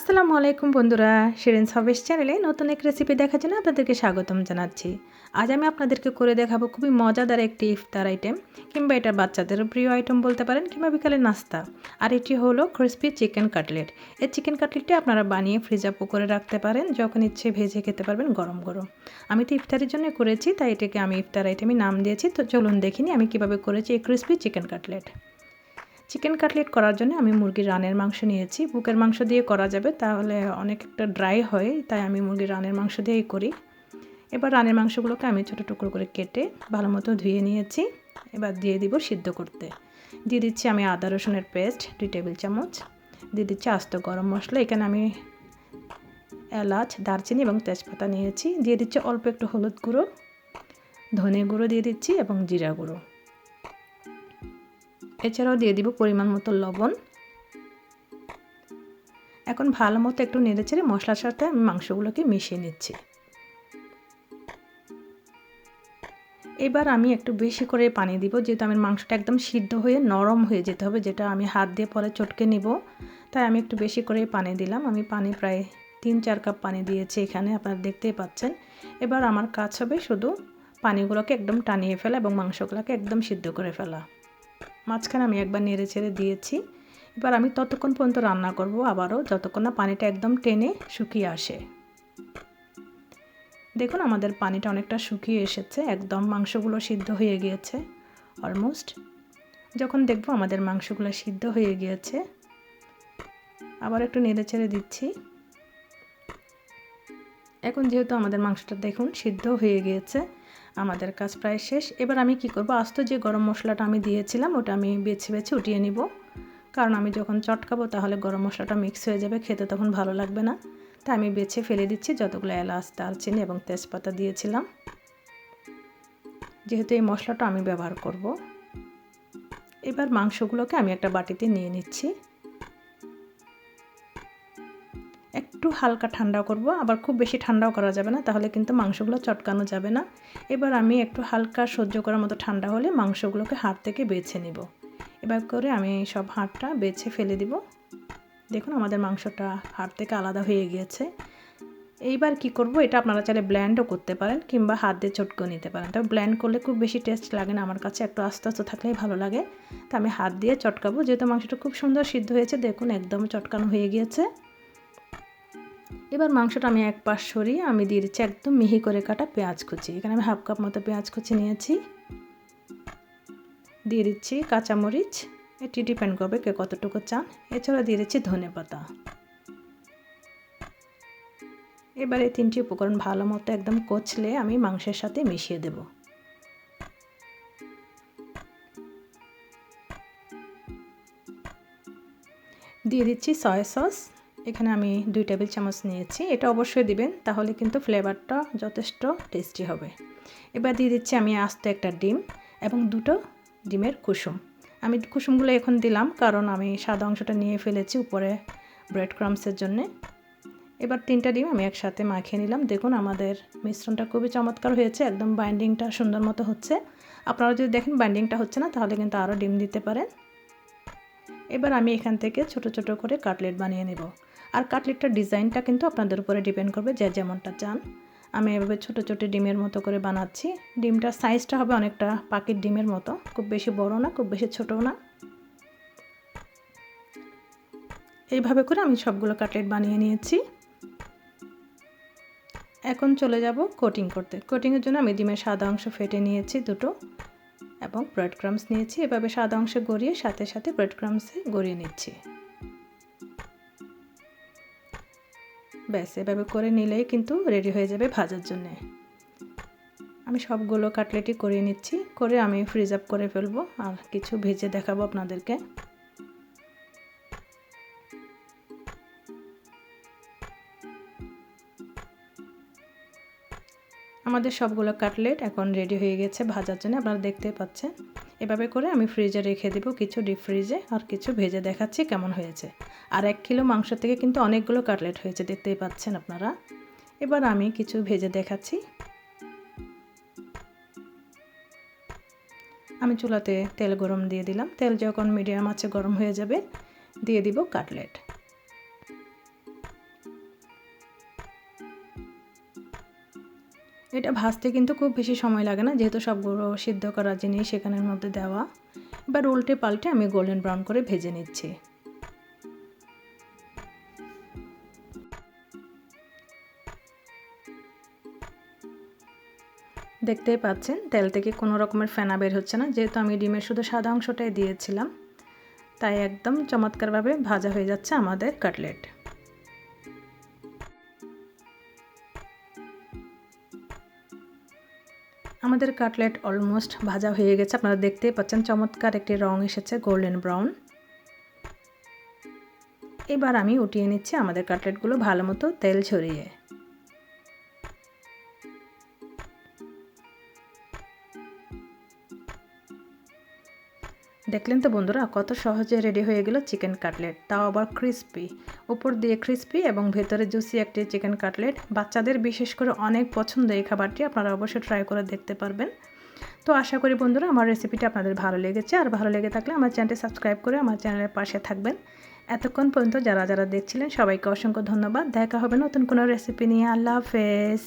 আসসালামু আলাইকুম বন্ধুরা, শিরিনস হবিস চ্যানেলে নতুন এক রেসিপি দেখার জন্য আপনাদেরকে স্বাগতম জানাচ্ছি। আজ আমি আপনাদেরকে করে দেখাবো খুবই মজাদার একটি ইফতার আইটেম, কিংবা এটা বাচ্চাদেরও প্রিয় আইটেম বলতে পারেন, কিংবা বিকালের নাস্তা। আর এটি হলো ক্রিসপি চিকেন কাটলেট। এই চিকেন কাটলেটটি আপনারা বানিয়ে ফ্রিজ আপ করে রাখতে পারেন, যখন ইচ্ছে ভেজে খেতে পারবেন গরম গরম। আমি তো ইফতারের জন্য করেছি, তাই এটাকে আমি ইফতার আইটেমই নাম দিয়েছি। তো চলুন দেখিনি আমি কিভাবে করেছি এই crispy chicken cutlet. Chicken cutlet করার জন্য আমি মুরগির রানের মাংস নিয়েছি। বুকের মাংস দিয়ে করা যাবে, তাহলে অনেক একটা ড্রাই হয়, তাই আমি মুরগির রানের মাংস দিয়েই করি। এবার রানের মাংসগুলোকে আমি ছোটো টুকরো করে কেটে ভালো মতো ধুয়ে নিয়েছি। এবার দিয়ে দিব সিদ্ধ করতে। দিয়ে দিচ্ছি আমি আদা রসুনের পেস্ট 2 টেবিল চামচ। দিয়ে দিচ্ছি আস্ত গরম মশলা, এখানে আমি এলাচ, দারচিনি এবং তেজপাতা নিয়েছি। দিয়ে দিচ্ছি অল্প একটু হলুদ গুঁড়ো, ধনে গুঁড়ো দিয়ে দিচ্ছি এবং জিরা গুঁড়ো। এছাড়াও দিয়ে দিব পরিমাণ মতো লবণ। এখন ভালো মতো একটু নেড়েচেড়ে মশলার সাথে আমি মাংসগুলোকে মিশিয়ে নিচ্ছি। এবার আমি একটু বেশি করে পানি দিব, যেহেতু আমার মাংসটা একদম সিদ্ধ হয়ে নরম হয়ে যেতে হবে, যেটা আমি হাত দিয়ে পরে চটকে নিব। তাই আমি একটু বেশি করে পানি দিলাম। আমি পানি প্রায় 3-4 কাপ পানি দিয়েছি এখানে, আপনারা দেখতেই পাচ্ছেন। এবার আমার কাজ হবে শুধু পানিগুলোকে একদম টানিয়ে ফেলা এবং মাংসগুলোকে একদম সিদ্ধ করে ফেলা। মাঝখানে আমি একবার নেড়ে ছেড়ে দিয়েছি। এবার আমি ততক্ষণ পর্যন্ত রান্না করব আবারও, যতক্ষণ না পানিটা একদম টেনে শুকিয়ে আসে। দেখুন আমাদের পানিটা অনেকটা শুকিয়ে এসেছে, একদম মাংসগুলো সিদ্ধ হয়ে গিয়েছে অলমোস্ট। যখন দেখব আমাদের মাংসগুলো সিদ্ধ হয়ে গিয়েছে, আবার একটু নেড়ে ছেড়ে দিচ্ছি। এখন যেহেতু আমাদের মাংসটা দেখুন সিদ্ধ হয়ে গিয়েছে, আমাদের কাজ প্রায় শেষ। এবার আমি কি করব, আস্ত যে গরম মশলাটা আমি দিয়েছিলাম ওটা আমি বেছে বেছে উঠিয়ে নিব, কারণ আমি যখন চটকাবো তাহলে গরম মশলাটা মিক্স হয়ে যাবে, খেতে তখন ভালো লাগবে না। তাই আমি বেছে ফেলে দিচ্ছি যতগুলো এলাচ, দারচিনি এবং তেজপাতা দিয়েছিলাম, যেহেতু এই মশলাটা আমি ব্যবহার করব। এবার মাংসগুলোকে আমি একটা বাটিতে নিয়ে নিচ্ছি। একটু হালকা ঠান্ডা করব, আবার খুব বেশি ঠান্ডাও করা যাবে না, তাহলে কিন্তু মাংসগুলো চটকানো যাবে না। এবার আমি একটু হালকা সহ্য করার মতো ঠান্ডা হলে মাংসগুলোকে হাড় থেকে বেছে নিব। এবার করে আমি সব হাড়টা বেছে ফেলে দিব। দেখুন আমাদের মাংসটা হাড় থেকে আলাদা হয়ে গিয়েছে। এইবার কি করব, এটা আপনারা চাইলে ব্লেন্ডও করতে পারেন, কিংবা হাত দিয়ে চটকেও নিতে পারেন। তবে ব্লেন্ড করলে খুব বেশি টেস্ট লাগে না আমার কাছে, একটু আস্তে আস্তে থাকলেই ভালো লাগে। তো আমি হাত দিয়ে চটকাবো, যেহেতু মাংসটা খুব সুন্দর সিদ্ধ হয়েছে। দেখুন একদম চটকানো হয়ে গিয়েছে। এবার মাংসটা আমি এক পাশ সরিয়ে আমি দিয়ে দিচ্ছি একদম মিহি করে কাটা পেঁয়াজ কুচি। এখানে আমি হাফ কাপ মতো পেঁয়াজ কুচি নিয়েছি। দিয়ে দিচ্ছি কাঁচামরিচ, এটি ডিপেন্ড করবে কে কতটুকু চান। এছাড়া দিয়ে দিচ্ছি ধনেপাতা। এবার এই 3টি উপকরণ ভালো মতো একদম কচলে আমি মাংসের সাথে মিশিয়ে দেব। দিয়ে দিচ্ছি সয়া সস, এখানে আমি 2 টেবিল চামচ নিয়েছি। এটা অবশ্যই দিবেন, তাহলে কিন্তু ফ্লেভারটা যথেষ্ট টেস্টি হবে। এবার দিয়ে দিচ্ছি আমি আস্ত একটা ডিম এবং 2টো ডিমের কুসুম। আমি কুসুমগুলো এখন দিলাম, কারণ আমি সাদা অংশটা নিয়ে ফেলেছি উপরে ব্রেড ক্রাম্বসের জন্যে। এবার 3টা ডিম আমি একসাথে মাখিয়ে নিলাম। দেখুন আমাদের মিশ্রণটা খুবই চমৎকার হয়েছে, একদম বাইন্ডিংটা সুন্দর মতো হচ্ছে। আপনারা যদি দেখেন বাইন্ডিংটা হচ্ছে না, তাহলে কিন্তু আরও ডিম দিতে পারেন। এবার আমি এখান থেকে ছোট ছোট করে কাটলেট বানিয়ে নেব। আর কাটলেটটার ডিজাইনটা কিন্তু আপনাদের উপরে ডিপেন্ড করবে, যে যেমনটা চান। আমি এভাবে ছোট ছোট ডিমের মতো করে বানাচ্ছি। ডিমটার সাইজটা হবে অনেকটা পাখির ডিমের মতো, খুব বেশি বড় না, খুব বেশি ছোটও না। এইভাবে করে আমি সবগুলো কাটলেট বানিয়ে নিয়েছি। এখন চলে যাব কোটিং করতে। কোটিংয়ের জন্য আমি ডিমের সাদা অংশ ফেটে নিয়েছি 2টো, এবং ব্রেড ক্রাম্বস নিয়েছি। এভাবে সাদা অংশে গড়িয়ে সাথে সাথে ব্রেড ক্রাম্বসে গড়িয়ে নিচ্ছি। ব্যাস এভাবে করে নিলেই কিন্তু রেডি হয়ে যাবে ভাজার জন্যে। আমি সবগুলো কাটলেটই করিয়ে নিচ্ছি, করে আমি ফ্রিজ আপ করে ফেলবো, আর কিছু ভেজে দেখাবো আপনাদেরকে। আমাদের সবগুলো কাটলেট এখন রেডি হয়ে গেছে ভাজার জন্য, আপনারা দেখতে পাচ্ছেন। এভাবে করে আমি ফ্রিজে রেখে দেব, কিছু ডিপ ফ্রিজে, আর কিছু ভেজে দেখাচ্ছি কেমন হয়েছে। আর 1 কিলো মাংস থেকে কিন্তু অনেকগুলো কাটলেট হয়েছে, দেখতেই পাচ্ছেন আপনারা। এবার আমি কিছু ভেজে দেখাচ্ছি। আমি চুলাতে তেল গরম দিয়ে দিলাম। তেল যখন মিডিয়াম আছে গরম হয়ে যাবে, দিয়ে দিব কাটলেট। এটা ভাজতে কিন্তু খুব বেশি সময় লাগে না, যেহেতু সবগুলো সিদ্ধ করা জিনিস এখানের মধ্যে দেওয়া। এবার উল্টে পাল্টে আমি গোল্ডেন ব্রাউন করে ভেজে নিচ্ছি। দেখতেই পাচ্ছেন তেল থেকে কোনো রকমের ফেনা বের হচ্ছে না, যেহেতু আমি ডিমের শুধু সাদা অংশটাই দিয়েছিলাম, তাই একদম চমৎকারভাবে ভাজা হয়ে যাচ্ছে আমাদের কাটলেট। আমাদের কাটলেট অলমোস্ট ভাজা হয়ে গেছে, আপনারা দেখতেই পাচ্ছেন চমৎকার একটি রং এসেছে গোল্ডেন ব্রাউন। এবার আমি উঠিয়ে নিচ্ছি আমাদের কাটলেটগুলো ভালো মতো তেল ছড়িয়ে। দেখলেন তো বন্ধুরা, কত সহজে রেডি হয়ে গেল চিকেন কাটলেট, তাও আবার ক্রিস্পি, উপর দিয়ে ক্রিস্পি এবং ভেতরে জুসি একটি চিকেন কাটলেট। বাচ্চাদের বিশেষ করে অনেক পছন্দ এই খাবারটি, আপনারা অবশ্যই ট্রাই করে দেখতে পারবেন। তো আশা করি বন্ধুরা আমার রেসিপিটা আপনাদের ভালো লেগেছে, আর ভালো লেগে থাকলে আমার চ্যানেলটি সাবস্ক্রাইব করে আমার চ্যানেলের পাশে থাকবেন। এতক্ষণ পর্যন্ত যারা যারা দেখছিলেন সবাইকে অসংখ্য ধন্যবাদ। দেখা হবে নতুন কোনো রেসিপি নিয়ে। আল্লাহ হাফেজ।